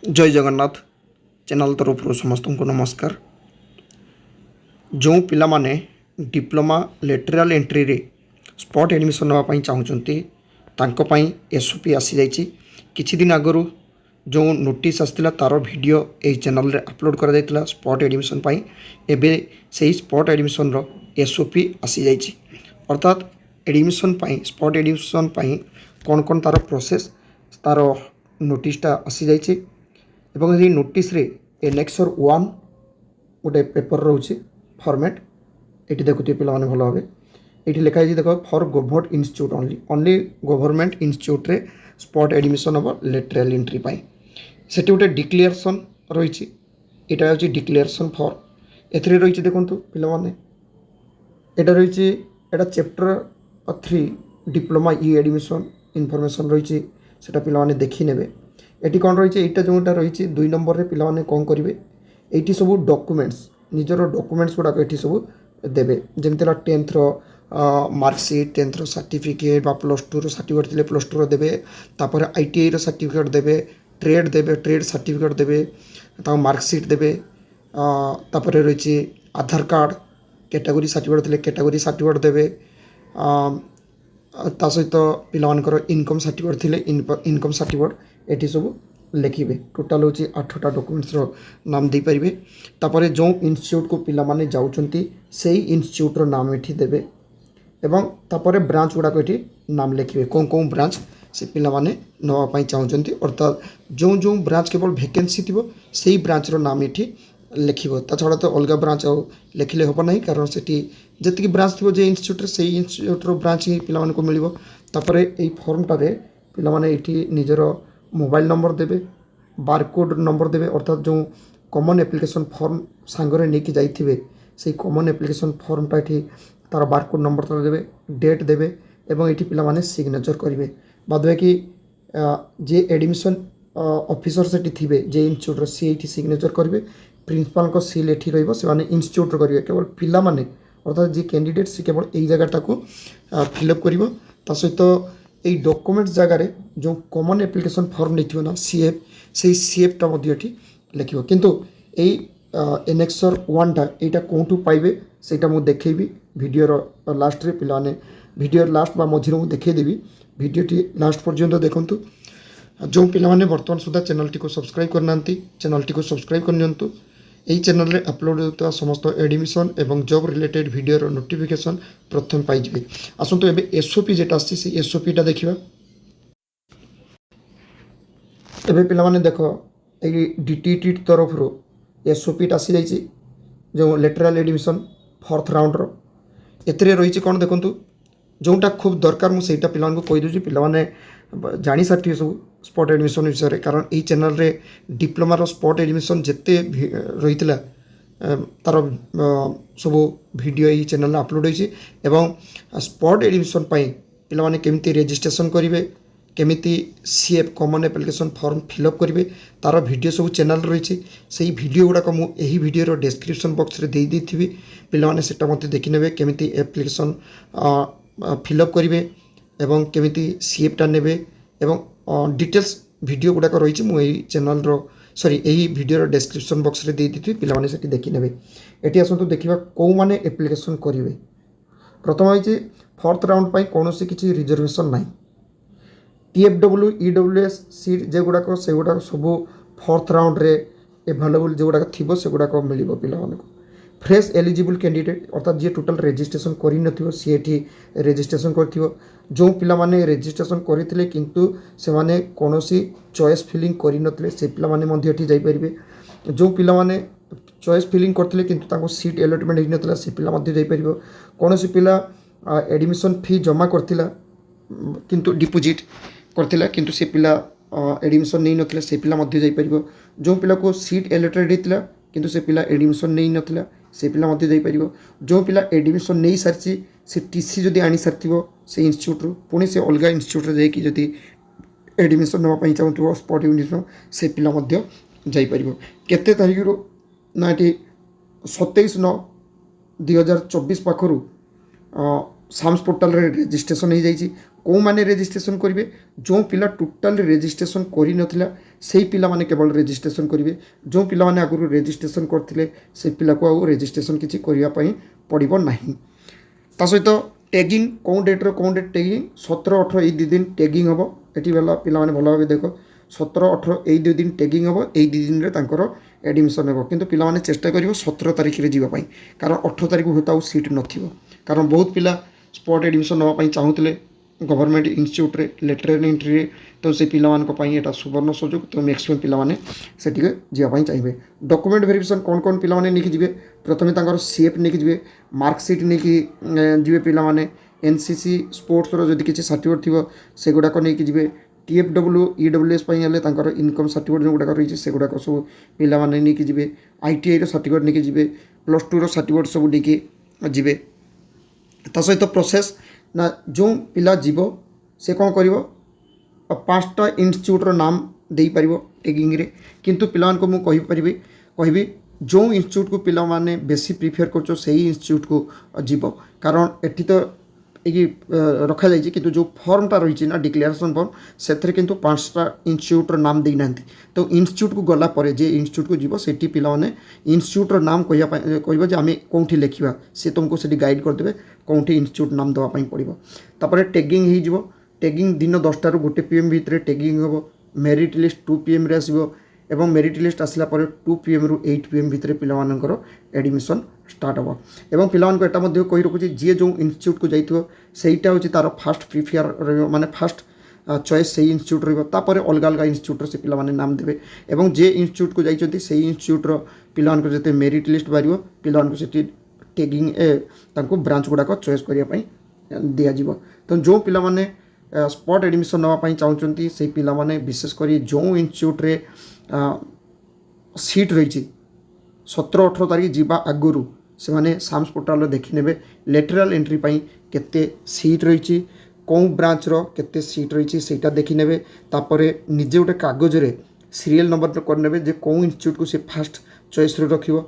जय जगन्नाथ चैनल तरफ समस्त को नमस्कार। जो पिला माने डिप्लोमा लेटराल एंट्री रे स्पॉट एडमिशन नापी चाहूँगी तांकों एसओपी आसी जाइए। किछि दिन आगु जो नोटिस आसाला तार वीडियो यही चैनल रे अपलोड कर जाइतिला स्पॉट एडमिशन पाई। एबे से स्पॉट एडमिशन रो एसओपी आसी जाइए। अर्थात एडमिशन पाई स्पॉट एडमिशन पाई कौन कौन तार प्रोसेस तार नोटिसटा आसी जाइए। एवं ये नोटिस रे एनेक्सर 1 गोटे पेपर रोचे फॉर्मेट ये देखुए पे भल भाव ये लिखाई देख for government institute only government institute रे स्पॉट एडमिशन हम लेटराल एंट्री पाई से गोटे डिक्लेरेशन रही। यहाँ हूँ डिक्लेरेशन फॉर्म ए रही देखो पे यहाँ रही चैप्टर 3 डिप्लोमा एडमिशन इनफॉरमेशन रही पे देखी ने। ये कौन रही है जोटा रही 2 नंबर रे पिला माने कौन करेंगे ये सब डॉक्यूमेंट्स निजर डॉक्यूमेंट्स गुड़ाक ये सब देवे Jamila 10th marksheet 10th certificate बा +2 सर्टिफिकेट थे +2 देवे तापर ITI सर्टिफिकेट देवे ट्रेड सर्टिफिकेट देवे मार्कसीट देवे तापर रही आधार कार्ड कैटेगरी सर्टिफिकेट थे कैटेगरी सर्टिफिकेट देवे ता सहित पिलांकर इनकम सर्टिफिकेट थे इनकम सर्टिफिकेट ये सब लिखे। टोटाल हूँ 8टा डॉक्यूमेंट्स नाम दे पारे। तापर जो इंस्टीट्यूट को पिला माने जाउछंती सेही इंस्टीट्यूट रो नाम ये देवे एवं तापर ब्रांच गुड़ाक ये नाम लिखे कौन कौन ब्रांच से पिला माने नवापाई चाहूँगी। अर्थात जो जो ब्रांच केवल वैकेंसी थी से ब्रांच रो नाम ये लिखिबो ता छड़ा तो अलग ब्रांच आउ लिखिले होबो नहीं कारण सेठी जति ब्रांच थी जे इंस्टीट्यूट से इंस्टीट्यूट रो ब्रांच ही पिला माने को मिलिबो। तापर एई फॉर्मटा रे पिला माने एठी निजर मोबाइल नंबर देवे बारकोड नंबर देवे अर्थात जो कॉमन एप्लिकेशन फॉर्म सांगरे नहीं जाइए से कॉमन एप्लिकेशन फॉर्मटा ये तार बारकोड नंबर तार देवे डेट देवे एवं ये पिला माने सिग्नेचर करेंगे। बाद कि जे एडमिशन ऑफिसर से थे जे इंस्टीट्यूट सी ये सिग्नेचर करेंगे प्रिंसिपाल को सील ये रही इंस्टीट्यूट करेंगे केवल पिला माने अर्थात जी कैंडिडेट से केवल यही जगहटा को फिलअप कर सहित यही डॉक्यूमेंट्स जगार जो कॉमन एप्लिकेशन फॉर्म नहीं ना CF से CFटा लिखो किंतु यही एनेक्सर 1टा यहाँ कौटू पाइबे से देखेबी वीडियो लास्ट रे पिलाने वीडियो लास्ट बा मझिरे मुझे देखदेवी वीडियोटी लास्ट पर्यंत देखूँ। जो पिलाने बर्तमान सुधा चैनल टी को सब्सक्राइब करना चैनल टी को सब्सक्राइब करनियंतु। यही चैनल रे अपलोड होता समस्त एडमिशन एवं जॉब रिलेटेड वीडियो नोटिफिकेशन प्रथम पाइबे। आसतु एबे एसओपी जेटा आसी से एसओपीटा देखिबा। एबे पिला माने देखो ए DTT तरफ रो एसओपीटा आसी जाइए जो लेटराल एडमिशन 4th राउंड रो एतरे रही कौन देखंतु जोटा खूब दरकार मुझे पिला कहीदे पिलाने जानी सारे सब स्पॉट एडमिशन विषय में कारण यही चैनल रे डिप्लोमा रो स्पॉट एडमिशन जिते रही तार सब वीडियो यही चैनल अपलोड होती एवं स्पॉट एडमिशन पिला माने केमिति रजिस्ट्रेशन करेंगे केमिति CF common application form fill up करेंगे तार वीडियो सब चैनल रही से वीडियो गुड़ाक मुझे वीडियो डिस्क्रिप्शन बॉक्स रे दे देथिबी पिला माने सेटा मते देखि नेबे केमिति एप्लिकेशन फिलअप करेंगे एवं केमिति CFटा नेबे एवं डिटेल्स वीडियो गुड़ाक रही मुझे चैनल सॉरी यही वीडियो डिस्क्रिप्शन बॉक्स रे दे देथिबी पिला माने सेठी देखि नेबे। एटी आसंतु देखिबा को माने एप्लिकेशन करेंगे। प्रथम होइछि 4th राउंड पाई कोनोसी किछि रिजर्वेशन नाही TFW EWS सीट जे गुड़ाक से गुड़ाक सब 4th राउंड रे एवेलेबल जो गुड़ाक थी से गुड़ाक मिल पिला फ्रेश एलिजिबल कैंडिडेट अर्थात जी टोटाल रजिस्ट्रेशन करी नथिबो सी रजिस्ट्रेशन कर जो पिला माने रजिस्ट्रेशन करथिले किंतु से माने कोनोसी चॉइस फिलिंग करी नथिले से पिला माने मध्ये एठी जाई परिबे। जो पिला माने चॉइस फिलिंग करथिले किंतु ताको सीट अलॉटमेंट हेइ नथिला से पिला मध्ये जाई परिबो। कोनोसी पिला एडमिशन फी जमा करथिला किंतु डिपोजिट करथिला किंतु से पिला एडमिशन नहीं नथिला से पिला मध्ये जाई परिबो। जो पिला को सीट अलॉटेड हेतिला किंतु से पिला एडमिशन नहीं नथिला से पिला मध्ये जाई परिबो। जो पिला एडमिशन नहीं सारची से TC जदि आनी सारथिबो से इंस्टीट्यूट रो पुणी से अलग इंस्टीट्यूट रे जाई जदि एडमिशन नवा पई चाहूथबो स्पॉट एडमिशन से पिला मध्ये जाई परिबो। केते तारिख रो ना एटी 27/9/2024 पाखरु साम्स पोर्टाल रे रजिस्ट्रेशन हो जाइए कौन रेजिस्ट्रेशन करेंगे जो पिला टोटाल रेजिस्ट्रेशन कर सेई पिला माने केवल रेजिस्ट्रेशन करेंगे जो पिला माने आगु रेजिस्ट्रेशन करथिले से पिला को आगु रेजिस्ट्रेशन किछि करिया पई पड़िबो नाही। ता सहित टैगिंग कौन डेट्रे कौन डेट टैगिंग 17-18 ये 2 दिन टैगिंग हम ये पिला माने भल भाव देख 17-18 ये 2 दिन टैगिंग हम ये 2 दिन तांकर एडमिशन हो किंतु पिला माने चेष्टा करिवो 17 तारिख रे जीवा पई कारण 18 तारिख होता आउ सीट नथिबो कारण बहुत पिला स्पॉट एडमिशन नवा पई चाहुतले गवर्नमेंट इंस्टीट्यूट रे लेटरल एंट्री तो से पिला मान को पई एटा सुवर्ण सुযোগ तो मैक्सिमम पिला माने सेटिके जीवा पई चाहिए। डॉक्यूमेंट वेरिफिकेशन कौन कौन पिला माने नेकी जीवे प्रथमे तांकर सीएफ नेकी जीवे मार्कशीट नेकी जीवे पिला माने एनसीसी स्पोर्ट्स रो जदि किछि सर्टिफिकेट थिबो से गुडा को नेकी जीवे टीएफडब्ल्यू ईडब्ल्यूएस पई हले तांकर इनकम सर्टिफिकेट गुडा को रही से गुडा को सब पिला माने नेकी जीवे आईटीआई रो सर्टिफिकेट नेकी जीवे +2 रो सर्टिफिकेट सब नेकी जीवे। ता सहित प्रोसेस ना जो पिला जीव से कौन कर 5टा इंस्टीट्यूट नाम दे पार टैगिंग रे किंतु पिला को मु कहि जो इंस्टीट्यूट को पिला माने बेसी प्रिफर कर सही इंस्टीट्यूट को जीव कारण एठी तो ये रखा जाइए किंतु जो फॉर्मटा रही ना डिक्लेरेशन फॉर्म से किंतु 5टा इंस्टीट्यूट नाम देना तो इंस्टीट्यूट को गला पर जे इंस्टीट्यूट को जीव सेठी पिला माने इंस्टीट्यूट नाम कहबा जे आमे कोठी लिखिबा से तुमको सेठी गाइड करदेबे कोठी इंस्टीट्यूट नाम देवा पई पड़िबो। तापर टैगिंग ही जीव टैगिंग दिन 10टा ରୁ 1 PM भितर टैगिंग हो मेरिट लिस्ट 2 PM रे आसीबो एवं मेरिट लिस्ट आसला पर 2 PM ରୁ 8 PM भितर पिला मानकर एडमिशन स्टार्ट हो एवं पिला मानको एटा मध्ये कहि रखुची जे जो इंस्टीट्यूट को जाइथो सेटा होची तार फास्ट प्रिफेयर रहबो माने फास्ट चॉइस सही इंस्टीट्यूट रहबो तापर अलग अलग इंस्टीट्यूट से पिला माने नाम देबे एवं जे इंस्टीट्यूट को जाइचंती सही इंस्टीट्यूट रो पिला मानको जते मेरिट लिस्ट बारिबो पिला मानको सेठी टैगिंग तांको ब्रांच गुडा को चॉइस करिया पई दिया जिवो। तो जो पिला माने स्पॉट एडमिशन नवा पई चाहुचंती से पिला माने विशेष करी जो इंस्टीट्यूट रे सीट रही 17-18 तारिख जीवा आगुरु से माने साम्स पोर्टाल देखि नेबे लेटरल एंट्री पई केते सीट रही कौन ब्रांच रो केते सीट रही सेटा देखि नेबे तापरे निजे गोटे कागज रे सीरियल नंबर कर नेबे जे कौन इंस्टीट्यूट को से फास्ट चॉइस रे रखिबो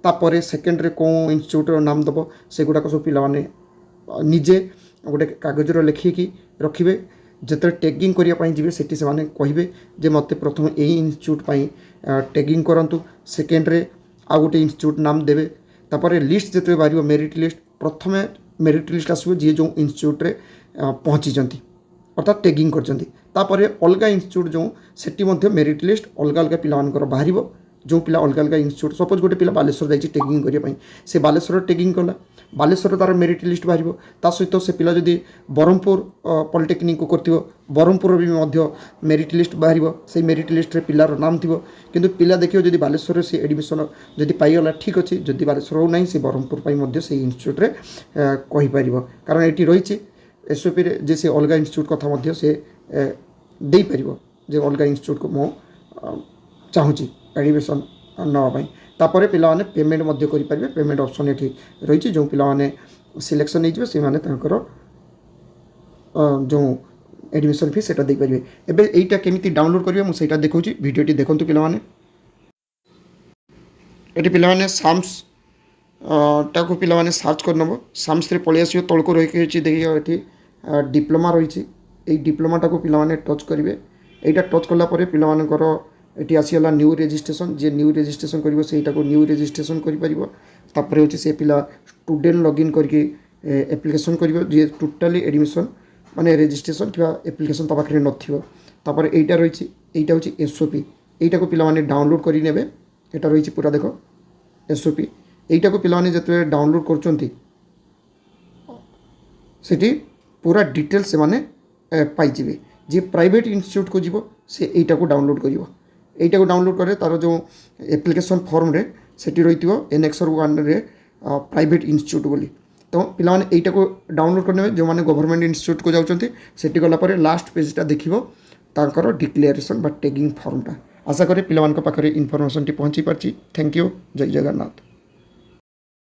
तापरे सेकेंड रे कौन इंस्टीट्यूट रो नाम दबो से गुडा को सब पिला माने निजे गोटे कागज रो लिखिकी रखिबे जिते टैगिंग करने जीवे सेठी से माने कहिबे जे मते प्रथम यही इंस्टीट्यूट पई टैगिंग करंतु सेकेंड रे आ गोटे इंस्टीट्यूट नाम देबे तापर लिस्ट जिते बारिबो मेरिट लिस्ट प्रथमे मेरिट लिस्ट आसबो जे जो इंस्टीट्यूट रे पहुँची अर्थात टैगिंग करचंती तापर अलग इंस्टीट्यूट जो सेठी मध्ये मेरिट लिस्ट अलग अलग पिला मानकर बाहरिबो जो पिला अलग अलग इंस्टीट्यूट सपोज गोटे पिला बालेश्वर जाइए टैगिंग करने से बालेश्वर टैगिंग कला बालेश्वर तार मेरिट लिस्ट बाहर ता सहित से पिला जदि ब्रह्मपुर पॉलिटेक्निक को करथिबो ब्रह्मपुर भी मध्य मेरिट लिस्ट बाहर से मेरिट लिस्ट रे पिलार नाम थिबो किंतु पिला देखियो जदि बालेश्वर से एडमिशन जदि पाइगला ठीक अच्छे जदि बालेश्वर हो नहीं से ब्रह्मपुर पाई मध्य से इंस्टीट्यूट रे कहि परिबो कारण एटी रही एसओपी रे जे से अलग इंस्टीट्यूट कथा मध्य से दे परिबो जे अलग इंस्टीट्यूट को मो चाहूची एडमिशन नापी तापर पिला माने पेमेंट मध्य करि परिबे पेमेंट ऑप्शन एठी रही जो पिला माने सिलेक्शन नहीं से माने तांकर जो एडमिशन फी सेटा दे परिबे। एबे एटा केमिति डाउनलोड करिवे मु सेटा देखौची वीडियोटी देखंतु पिला माने एठी पिला माने साम्स टाको पिला माने सर्च कर नबो साम्स रे पळि आसीयो तळको रहि केछि देखियो एठी डिप्लोमा रहिछि एई डिप्लोमा टाको पिला माने टच करिवे एटा टच करला परे पिला मानकर ये आसीगला न्यू रेजिस्ट्रेशन जे न्यू रेजिस्ट्रेशन करिवो सेटा को न्यू रेजिस्ट्रेशन करि परिबो तापर होछि से पिला स्टूडेंट लॉगिन करके एप्लिकेशन करिवो जे टोटली एडमिशन माने रेजिस्ट्रेशन किबा एप्लिकेशन त पाखरे नथिवो तापर एटा रहिछि एटा होछि एसओपी एटा को पिला माने डाउनलोड करि नेबे एटा रहिछि पूरा देखो एसओपी एटा को पिला माने जते डाउनलोड करचंती सेठी पूरा डिटेल से माने पाई जिवे जे प्राइवेट इंस्टीट्यूट को जीवो से एटा को डाउनलोड करिवो एटा को डाउनलोड करे तार जो एप्लिकेशन फॉर्म रे सेठी रहितिबो एनेक्सर 1 रे प्राइवेट इंस्टीट्यूट बोली तो पिला माने एटा को डाउनलोड करने जो माने गवर्नमेंट इंस्टीट्यूट को जाउचंती सेठी गला परे लास्ट पेजटा देखिबो तांकर डिक्लेरेशन बा टैगिंग फॉर्मटा आशा करे पिला मान को पाखरे इन्फॉर्मेशन टी पहुंची परची। थैंक यू जय जगन्नाथ।